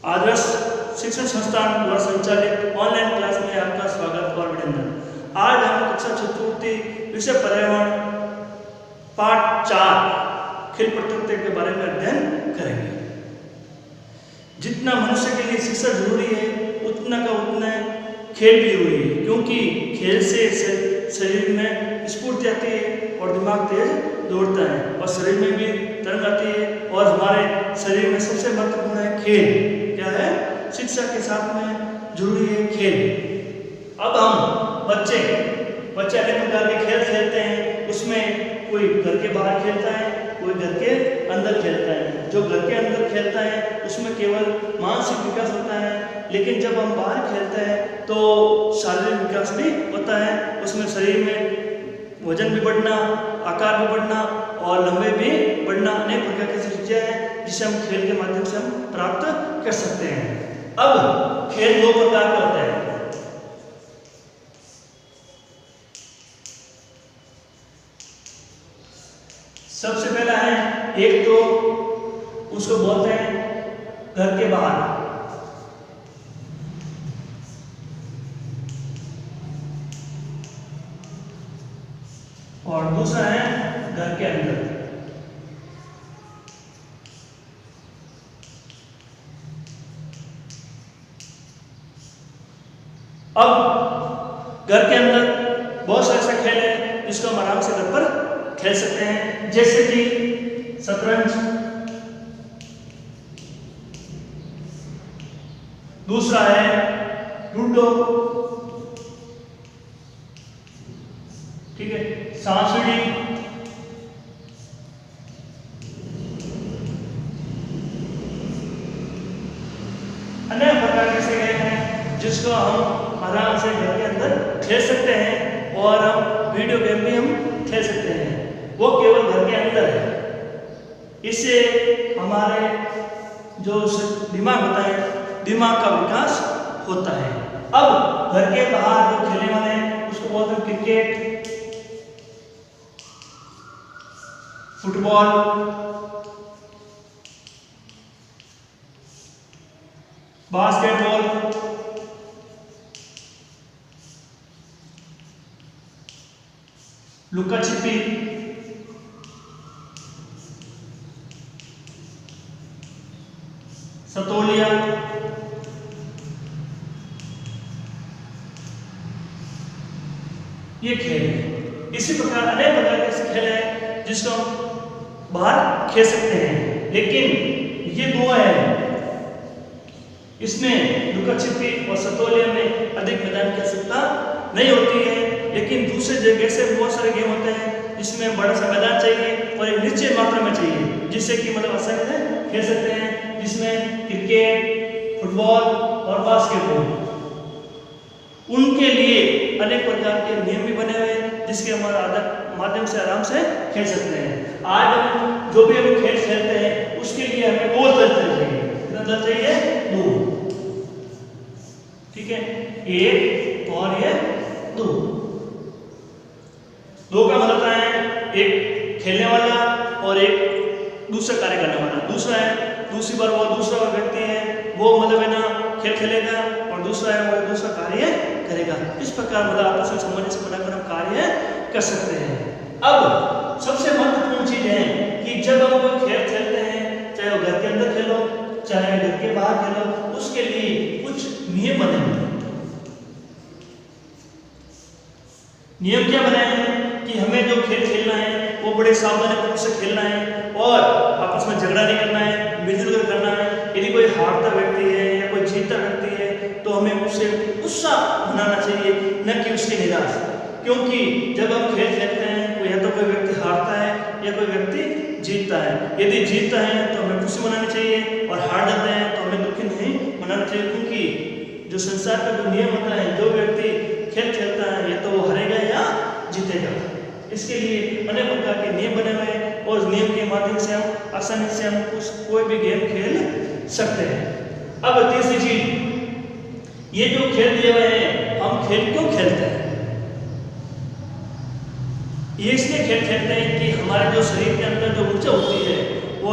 आदर्श शिक्षण संस्थान द्वारा संचालित ऑनलाइन क्लास में आपका स्वागत और अभिनंदन। आज हम कक्षा चतुर्थी विषय पर्यावरण पाठ 4 खेल प्रतियोगिता के बारे में अध्ययन करेंगे। जितना मनुष्य के लिए शिक्षा जरूरी है उतना का उतना खेल भी जरूरी है, क्योंकि खेल से शरीर में स्फूर्ति आती है और दिमाग तेज दौड़ता है और शरीर में भी तरंग आती है और हमारे शरीर में सबसे महत्वपूर्ण है खेल। क्या है? शिक्षा के साथ में जरूरी है खेल। अब हम बच्चे अनेक प्रकार के खेल खेलते हैं। उसमें कोई घर के बाहर खेलता है, कोई घर के अंदर खेलता है। जो घर के अंदर खेलता है उसमें केवल मानसिक विकास होता है, लेकिन जब हम बाहर खेलते हैं तो शारीरिक विकास भी होता है। उसमें शरीर में वजन भी बढ़ना, आकार भी बढ़ना और लंबे भी बढ़ना, अनेक प्रकार की चीजें हैं जिसे हम खेल के माध्यम से हम प्राप्त कर सकते हैं। अब खेल दो प्रकार के होते हैं। सबसे पहला है, एक तो उसको बोलते हैं घर के बाहर, और दूसरा है घर के अंदर। अब घर के अंदर बहुत सारे ऐसे खेल हैं जिसको हम आराम से घर पर खेल सकते हैं, जैसे कि शतरंज, दूसरा है लूडो, ठीक है, सांप सीढ़ी, अनेक प्रकार के ऐसे गेम हैं जिसको हम आराम से घर के अंदर खेल सकते हैं और हम वीडियो गेम भी हम खेल सकते हैं। वो केवल घर के अंदर है। इससे हमारे जो दिमाग होता है, दिमाग का विकास होता है। अब घर के बाहर जो खेलने वाले हैं उसको बोलते हैं क्रिकेट, फुटबॉल, बास्केटबॉल, लुका छिपी, सतोलिया, ये खेल है। इसी प्रकार अनेक प्रकार के खेल हैं जिसको हम बाहर खेल सकते हैं, लेकिन ये दो है, इसमें लुका छिपी और सतोलिया में अधिक मैदान की आवश्यकता नहीं होती है। लेकिन दूसरे जगह से बहुत सारे गेम होते हैं जिसमें बड़ा सा मैदान चाहिए और एक निश्चित मात्रा में चाहिए, जिससे कि मतलब आसानी से खेल सकते हैं, जिसमें क्रिकेट, फुटबॉल और बास्केटबॉल। उनके लिए अनेक प्रकार के नियम भी बने हुए हैं जिसके हमारे माध्यम से आराम से खेल सकते हैं। आज हम जो भी हम खेल खेलते हैं उसके लिए हमें 2 दल चाहिए। कितना दल चाहिए? 2, ठीक है, एक और ये 2। 2 का मतलब है एक खेलने वाला और एक दूसरा कार्य करने वाला। दूसरा है दूसरी बार वो दूसरा व्यक्ति है वो मतलब है ना खेल खेलेगा और दूसरा है वो दूसरा कार्य करेगा। इस प्रकार मतलब आपस में सामंजस्य बनाकर हम कार्य कर सकते हैं। अब सबसे महत्वपूर्ण चीज है कि जब हम कोई खेल खेलते हैं, चाहे वो घर के अंदर खेलो चाहे घर के बाहर खेलो, उसके लिए कुछ नियम बने हैं। नियम क्या बनाए हैं कि हमें जो खेल खेलना है वो बड़े सावधानी से खेलना है और आपस में झगड़ा नहीं करना है, मिलजुल कर करना है। यदि कोई हारता व्यक्ति है या कोई जीतता व्यक्ति है तो हमें उससे उत्साह मनाना चाहिए, न कि उसकी निराश। क्योंकि जब हम खेल खेलते हैं तो या तो कोई व्यक्ति हारता है या कोई व्यक्ति जीतता है। यदि जीतता है तो हमें खुशी मनानी चाहिए और हार जाते हैं तो हमें दुखी नहीं मनाना चाहिए, क्योंकि जो संसार का जो नियम होता है, जो व्यक्ति खेल खेलता है या तो वो हारेगा या जीतेगा। इसके लिए अनेक प्रकार के नियम बने हुए हैं और उस नियम के माध्यम से हम आसानी से हम कोई भी गेम खेल सकते हैं। अब तीसरी चीज, ये जो खेल दिए हुए हैं हम खेल क्यों खेलते हैं? ये इसलिए खेल खेलते हैं कि हमारे जो शरीर के अंदर जो ऊर्जा होती है वो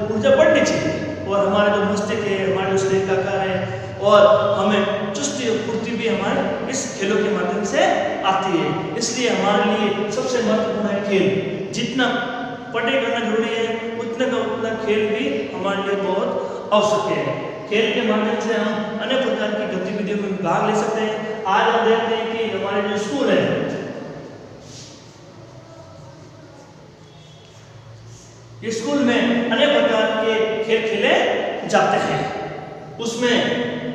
ऊर्जा बढ़नी चाहिए और हमारा जो मस्तिष्क है, हमारे जो शरीर का आकार है और हमें चुस्ती और फुर्ती भी हमारे इस खेलों के माध्यम से आती है। इसलिए हमारे लिए सबसे महत्वपूर्ण है खेल। जितना पढ़ाई करना जरूरी है उतना खेल भी हमारे लिए बहुत आवश्यक है। खेल के माध्यम से हम अनेक प्रकार की गतिविधियों में भाग ले सकते हैं। आज हम देखते हैं कि हमारे जो स्कूल है, स्कूल में अनेक प्रकार के खेल खेले जाते हैं। उसमें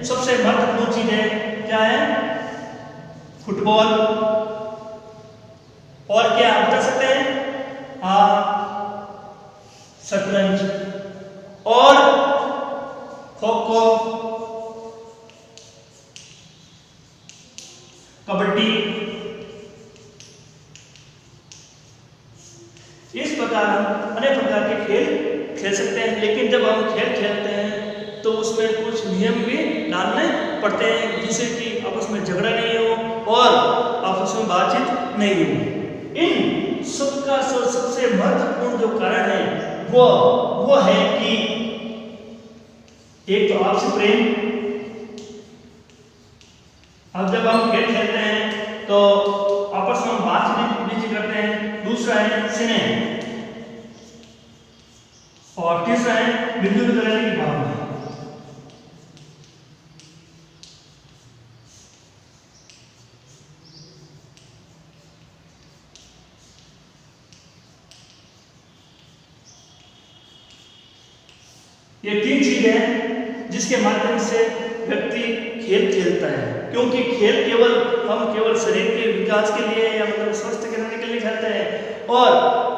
सबसे महत्वपूर्ण चीज है क्या है? फुटबॉल, और क्या बता सकते हैं? शतरंज और खो-खो, कबड्डी। इस प्रकार हम अनेक प्रकार के खेल खेल सकते हैं। लेकिन जब हम खेल खेलते हैं तो उसमें कुछ नियम भी डालने पड़ते हैं, जिससे कि आपस में झगड़ा नहीं हो और आपस में बातचीत नहीं हो। इन सबका सबसे महत्वपूर्ण जो कारण है वो है कि एक तो आपसी प्रेम। अब जब हम खेल खेलते हैं तो आपस में बातचीत भी करते हैं। दूसरा है स्नेह और तीसरा है मिलजुल करने की भावना। ये तीन चीजें हैं जिसके माध्यम से व्यक्ति खेल खेलता है। क्योंकि खेल हम केवल शरीर के विकास के लिए या मतलब स्वस्थ करने के लिए खेलते हैं। और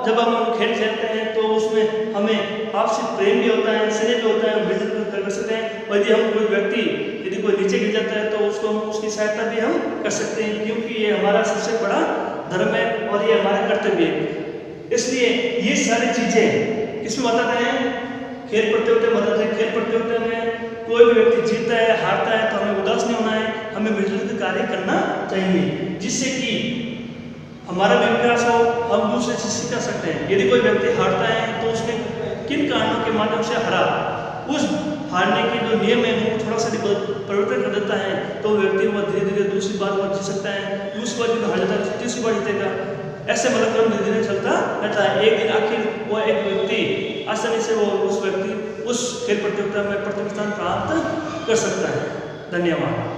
जब हम खेल खेलते हैं तो उसमें हमें आपसी प्रेम भी होता है, स्नेह भी होता है, मिलजुल कर सकते हैं। और यदि हम कोई व्यक्ति यदि कोई नीचे गिर जाता है तो उसको उसकी सहायता भी हम कर सकते हैं, क्योंकि ये हमारा सबसे बड़ा धर्म है और ये हमारा कर्तव्य है। इसलिए ये सारी चीजें किसमें बताते हैं? खेल प्रतियोगिता में बताते हैं। खेल प्रतियोगिता में कोई भी व्यक्ति जीतता है, हारता है तो हमें उदास नहीं होना है, हमें मिलजुल कर कार्य करना चाहिए, जिससे कि हमारा भी विकास हो, हम दूसरे से सीख सकते हैं। यदि कोई व्यक्ति हारता है तो उसने किन कारणों के माध्यम से हारा, उस हारने के जो नियम है वो थोड़ा सा परिवर्तन कर देता है तो व्यक्ति वो धीरे धीरे दूसरी बार वो जीत सकता है। दूसरी बार जब हार जाता है तीसरी बार जीतेगा। ऐसे मतलब क्रम धीरे धीरे चलता रहता है। एक दिन आखिर वो एक व्यक्ति आसानी से उस खेल प्रतियोगिता में प्रथम स्थान प्राप्त कर सकता है। धन्यवाद।